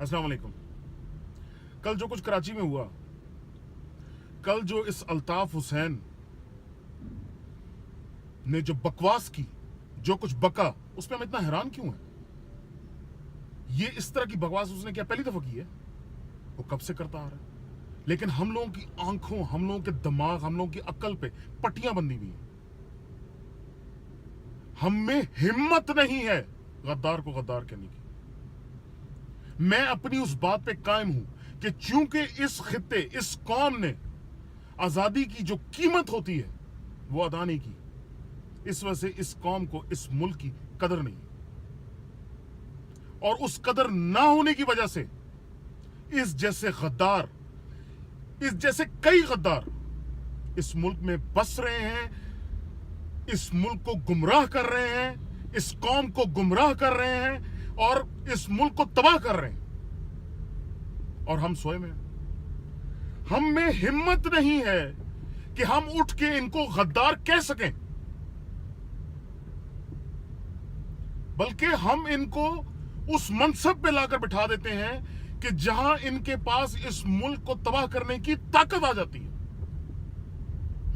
अस्सलाम वालेकुम। कल जो कुछ कराची में हुआ, कल जो इस अल्ताफ हुसैन ने जो बकवास की, जो कुछ बका, उस पर हम इतना हैरान क्यों हैं? ये इस तरह की बकवास उसने क्या पहली दफा की है? वो कब से करता आ रहा है, लेकिन हम लोगों की आंखों, हम लोगों के दिमाग, हम लोगों की अक्ल पे पट्टियां बंधी हुई हैं। हम में हिम्मत नहीं है गद्दार को गद्दार कहने की। मैं अपनी उस बात पे कायम हूं कि चूंकि इस खित्ते, इस कौम ने आजादी की जो कीमत होती है वो अदा नहीं की, इस वजह से इस कौम को, इस मुल्क की कदर नहीं, और उस कदर ना होने की वजह से इस जैसे गद्दार, इस जैसे कई गद्दार इस मुल्क में बस रहे हैं, इस मुल्क को गुमराह कर रहे हैं, इस कौम को गुमराह कर रहे हैं और इस मुल्क को तबाह कर रहे हैं। और हम सोए में, हम में हिम्मत नहीं है कि हम उठ के इनको गद्दार कह सकें, बल्कि हम इनको उस मनसब पे लाकर बिठा देते हैं कि जहां इनके पास इस मुल्क को तबाह करने की ताकत आ जाती है।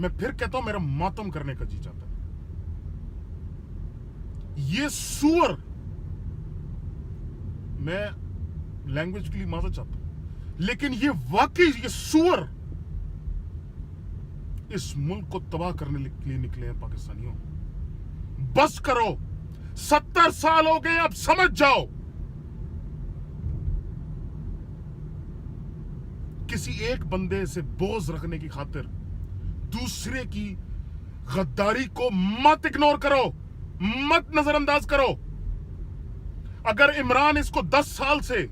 मैं फिर कहता हूं, मेरा मातम करने का जी चाहता है। ये सुअर, मैं लैंग्वेज के लिए माजरत चाहता हूं, लेकिन ये वाकई ये सुअर इस मुल्क को तबाह करने के लिए निकले हैं। पाकिस्तानियों, बस करो, 70 साल हो गए, अब समझ जाओ। किसी एक बंदे से बोझ रखने की खातिर दूसरे की गद्दारी को मत इग्नोर करो, मत नजरअंदाज करो। अगर इमरान इसको 10 साल से,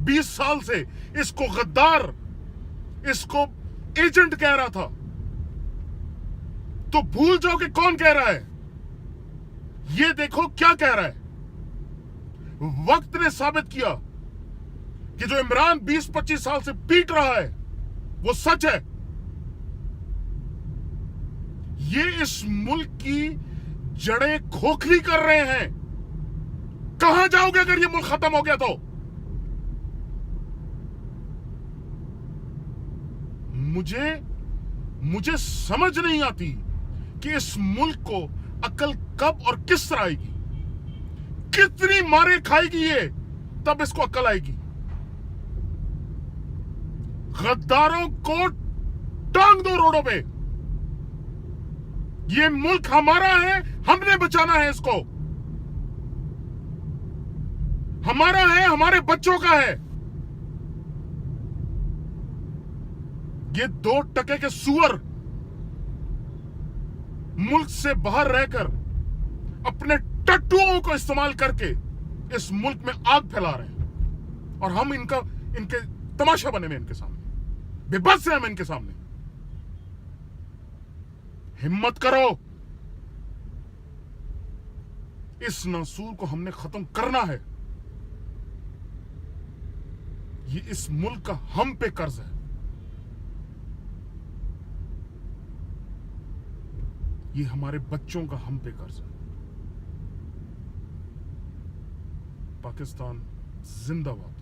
20 साल से इसको गद्दार, इसको एजेंट कह रहा था, तो भूल जाओ कि कौन कह रहा है। ये देखो क्या कह रहा है। वक्त ने साबित किया कि जो इमरान 20-25 साल से पीट रहा है वो सच है। ये इस मुल्क की जड़ें खोखली कर रहे हैं। कहां जाओगे अगर ये मुल्क खत्म हो गया तो? मुझे समझ नहीं आती कि इस मुल्क को अकल कब और किस तरह आएगी, कितनी मारे खाएगी ये, तब इसको अकल आएगी। गद्दारों को टांग दो रोडों पे। ये मुल्क हमारा है, हमने बचाना है इसको। हमारा है, हमारे बच्चों का है। ये 2 टके के सुअर मुल्क से बाहर रहकर अपने टट्टुओं को इस्तेमाल करके इस मुल्क में आग फैला रहे हैं, और हम इनके तमाशा बने में, इनके सामने बेबस हैं हम इनके सामने। हिम्मत करो, इस नासूर को हमने खत्म करना है। ये इस मुल्क का हम पे कर्ज है। ये हमारे बच्चों का हम पे कर्ज है। पाकिस्तान जिंदाबाद।